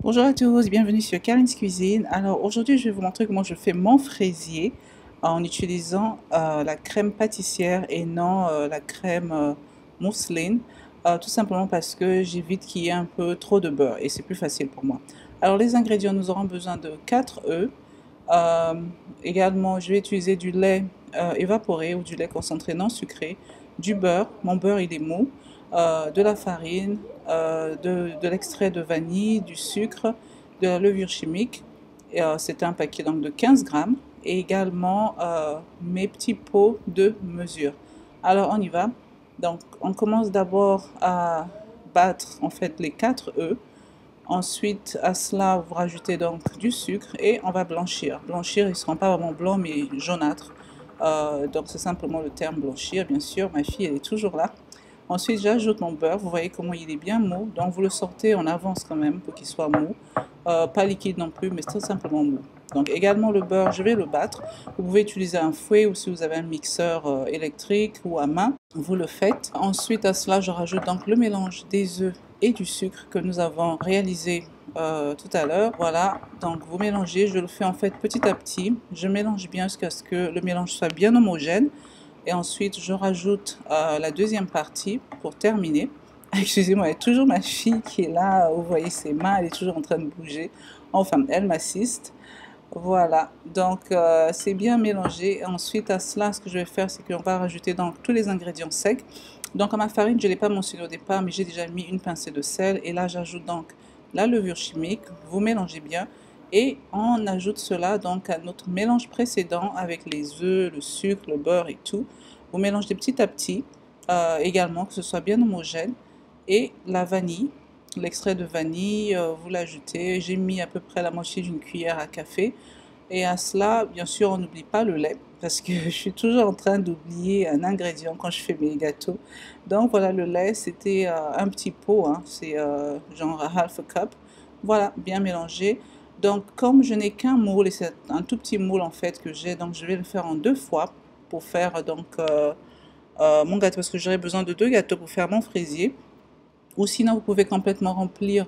Bonjour à tous, bienvenue sur Karin's Cuisine. Alors aujourd'hui je vais vous montrer comment je fais mon fraisier en utilisant la crème pâtissière et non la crème mousseline. Tout simplement parce que j'évite qu'il y ait un peu trop de beurre et c'est plus facile pour moi. Alors les ingrédients, nous aurons besoin de 4 œufs. Euh, Également je vais utiliser du lait évaporé ou du lait concentré non sucré, du beurre, mon beurre il est mou, de la farine, de l'extrait de vanille, du sucre, de la levure chimique. C'est un paquet donc de 15 grammes. Et également mes petits pots de mesure. Alors on y va. Donc on commence d'abord à battre en fait les 4 œufs. Ensuite, à cela, vous rajoutez donc du sucre et on va blanchir. Blanchir, ils ne seront pas vraiment blancs, mais jaunâtres. Donc, c'est simplement le terme blanchir, bien sûr. Ma fille, elle est toujours là. Ensuite, j'ajoute mon beurre. Vous voyez comment il est bien mou. Donc, vous le sortez en avance quand même pour qu'il soit mou. Pas liquide non plus, mais tout simplement mou. Donc, également le beurre, je vais le battre. Vous pouvez utiliser un fouet ou si vous avez un mixeur électrique ou à main, vous le faites. Ensuite, à cela, je rajoute donc le mélange des œufs et du sucre que nous avons réalisé tout à l'heure. Voilà, donc vous mélangez, je le fais en fait petit à petit. Je mélange bien jusqu'à ce que le mélange soit bien homogène. Et ensuite, je rajoute la deuxième partie pour terminer. Excusez-moi, il y a toujours ma fille qui est là. Vous voyez ses mains, elle est toujours en train de bouger. Enfin, elle m'assiste. Voilà, donc c'est bien mélangé. Et ensuite, à cela, ce que je vais faire, c'est qu'on va rajouter donc tous les ingrédients secs. Donc, à ma farine, je ne l'ai pas mentionné au départ, mais j'ai déjà mis une pincée de sel. Et là, j'ajoute donc la levure chimique. Vous mélangez bien. Et on ajoute cela donc à notre mélange précédent avec les œufs, le sucre, le beurre et tout. Vous mélangez petit à petit, également, que ce soit bien homogène. Et la vanille, l'extrait de vanille, vous l'ajoutez. J'ai mis à peu près la moitié d'une cuillère à café. Et à cela, bien sûr, on n'oublie pas le lait, parce que je suis toujours en train d'oublier un ingrédient quand je fais mes gâteaux. Donc voilà, le lait, c'était un petit pot, hein, c'est genre half a cup. Voilà, bien mélangé. Donc comme je n'ai qu'un moule, et c'est un tout petit moule en fait que j'ai, donc je vais le faire en deux fois pour faire donc mon gâteau, parce que j'aurai besoin de deux gâteaux pour faire mon fraisier. Ou sinon, vous pouvez complètement remplir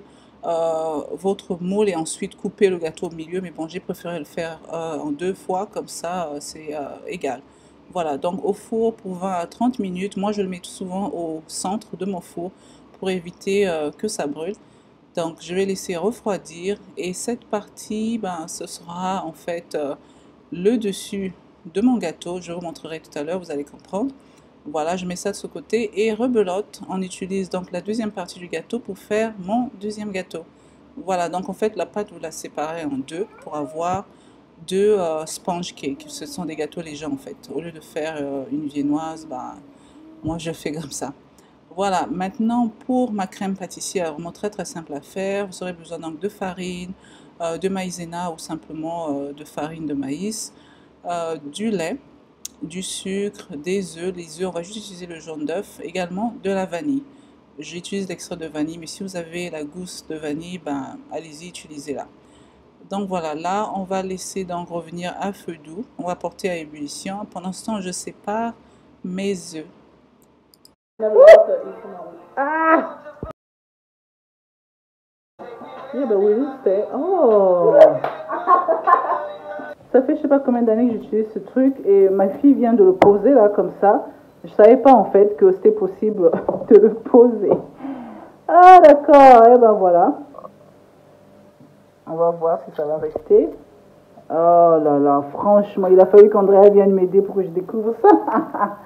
votre moule et ensuite couper le gâteau au milieu. Mais bon, j'ai préféré le faire en deux fois, comme ça, c'est égal. Voilà, donc au four pour 20 à 30 minutes. Moi, je le mets tout souvent au centre de mon four pour éviter que ça brûle. Donc, je vais laisser refroidir. Et cette partie, ben, ce sera en fait le dessus de mon gâteau. Je vous montrerai tout à l'heure, vous allez comprendre. Voilà, je mets ça de ce côté et rebelote. On utilise donc la deuxième partie du gâteau pour faire mon deuxième gâteau. Voilà, donc en fait la pâte vous la séparez en deux pour avoir deux sponge cakes. Ce sont des gâteaux légers en fait. Au lieu de faire une viennoise, bah, moi je fais comme ça. Voilà, maintenant pour ma crème pâtissière, vraiment très très simple à faire. Vous aurez besoin donc de farine, de maïzena ou simplement de farine de maïs, du lait, du sucre, des œufs. Les œufs, on va juste utiliser le jaune d'œuf, également de la vanille. J'utilise l'extrait de vanille, mais si vous avez la gousse de vanille, ben allez-y, utilisez-la. Donc voilà, là, on va laisser donc revenir à feu doux. On va porter à ébullition. Pendant ce temps, je sépare mes œufs. Ah! Yeah, but we stay. Oh! Ça fait je sais pas combien d'années que j'utilise ce truc et ma fille vient de le poser là comme ça. Je savais pas en fait que c'était possible de le poser. Ah d'accord, et ben voilà. On va voir si ça va rester. Oh là là, franchement, il a fallu qu'Andrea vienne m'aider pour que je découvre ça.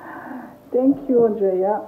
Thank you, Andrea.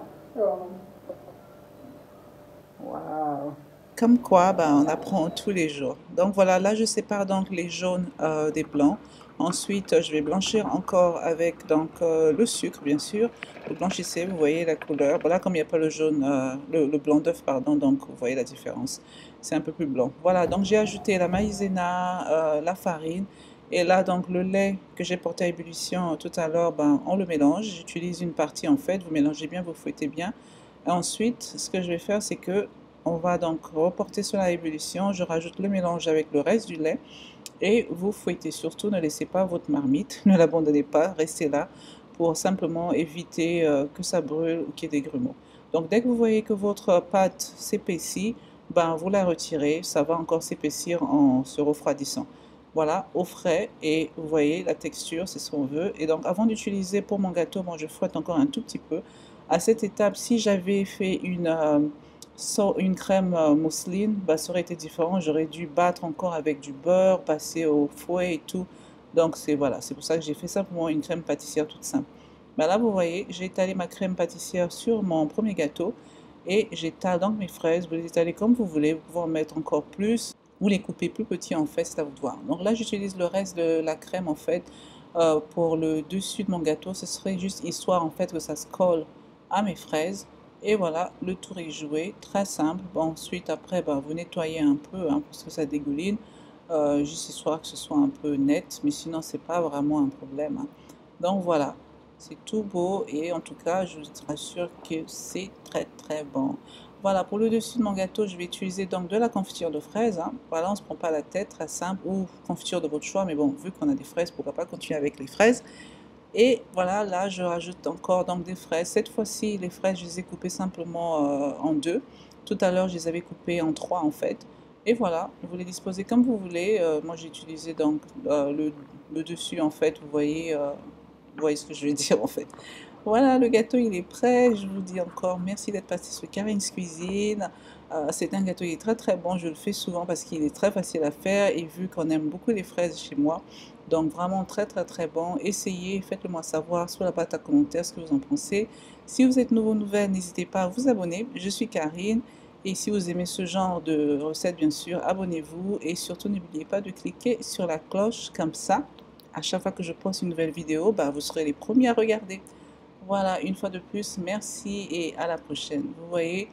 Wow. Comme quoi, ben, on apprend tous les jours. Donc voilà, là je sépare donc les jaunes des blancs. Ensuite, je vais blanchir encore avec donc le sucre, bien sûr. Vous blanchissez, vous voyez la couleur. Voilà, comme il n'y a pas le jaune, le blanc d'œuf, pardon, donc vous voyez la différence. C'est un peu plus blanc. Voilà, donc j'ai ajouté la maïzena, la farine. Et là, donc le lait que j'ai porté à ébullition tout à l'heure, ben, on le mélange. J'utilise une partie en fait, vous mélangez bien, vous fouettez bien. Et ensuite, ce que je vais faire, c'est que on va donc reporter cela à ébullition. Je rajoute le mélange avec le reste du lait et vous fouettez. Surtout, ne laissez pas votre marmite, ne l'abandonnez pas, restez là pour simplement éviter que ça brûle ou qu'il y ait des grumeaux. Donc, dès que vous voyez que votre pâte s'épaissit, ben, vous la retirez, ça va encore s'épaissir en se refroidissant. Voilà, au frais, et vous voyez la texture, c'est ce qu'on veut. Et donc avant d'utiliser pour mon gâteau, bon, je frotte encore un tout petit peu. À cette étape, si j'avais fait une crème mousseline, bah, ça aurait été différent. J'aurais dû battre encore avec du beurre, passer au fouet et tout. Donc c'est voilà, c'est pour ça que j'ai fait simplement une crème pâtissière toute simple. Bah là, vous voyez, j'ai étalé ma crème pâtissière sur mon premier gâteau et j'étale donc mes fraises. Vous les étalez comme vous voulez, vous pouvez en mettre encore plus ou les couper plus petits en fait, c'est à vous de voir. Donc là, j'utilise le reste de la crème en fait pour le dessus de mon gâteau. Ce serait juste histoire en fait que ça se colle à mes fraises. Et voilà, le tour est joué, très simple. Bon, ensuite, après, bah, vous nettoyez un peu parce que ça dégouline, juste histoire que ce soit un peu net, mais sinon, c'est pas vraiment un problème. Donc voilà, c'est tout beau et en tout cas, je vous rassure que c'est très très bon. Voilà, pour le dessus de mon gâteau, je vais utiliser donc de la confiture de fraises. Voilà, on ne se prend pas la tête, très simple, ou confiture de votre choix, mais bon, vu qu'on a des fraises, pourquoi pas continuer avec les fraises. Et voilà, là, je rajoute encore donc des fraises. Cette fois-ci, les fraises, je les ai coupées simplement en deux. Tout à l'heure, je les avais coupées en trois en fait. Et voilà, vous les disposez comme vous voulez. Moi, j'ai utilisé donc le dessus en fait. Vous voyez ce que je veux dire en fait. Voilà, le gâteau il est prêt. Je vous dis encore merci d'être passé sur Karin's Cuisine. C'est un gâteau qui est très très bon. Je le fais souvent parce qu'il est très facile à faire et vu qu'on aime beaucoup les fraises chez moi. Donc vraiment très très très bon. Essayez, faites-le moi savoir sur la boîte à commentaires ce que vous en pensez. Si vous êtes nouveau nouvelle, n'hésitez pas à vous abonner. Je suis Karine. Et si vous aimez ce genre de recette, bien sûr, abonnez-vous. Et surtout, n'oubliez pas de cliquer sur la cloche comme ça. À chaque fois que je poste une nouvelle vidéo, bah, vous serez les premiers à regarder. Voilà, une fois de plus, merci et à la prochaine. Vous voyez,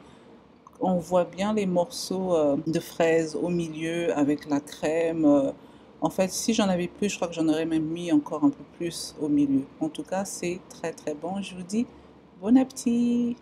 on voit bien les morceaux de fraises au milieu avec la crème. En fait, si j'en avais plus, je crois que j'en aurais même mis encore un peu plus au milieu. En tout cas, c'est très très bon. Je vous dis bon appétit!